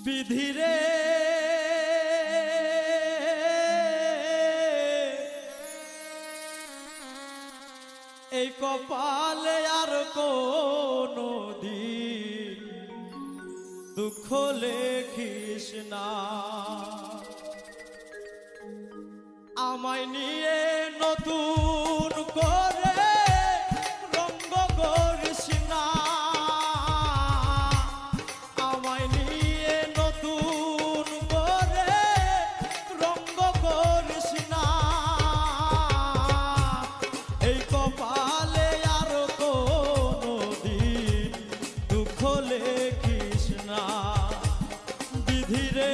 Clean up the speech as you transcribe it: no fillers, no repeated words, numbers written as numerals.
বিধিরে এই কপালে আর কোনো দিন দুঃখ লেখিস না, আমায় নিয়ে নতুন করে রঙ্গ করিস না, আমায় নিয়ে নতুন করে রঙ্গ করিস না। এই কপালে আর কোনো দিন দুঃখ লেখিস না, বিধিরে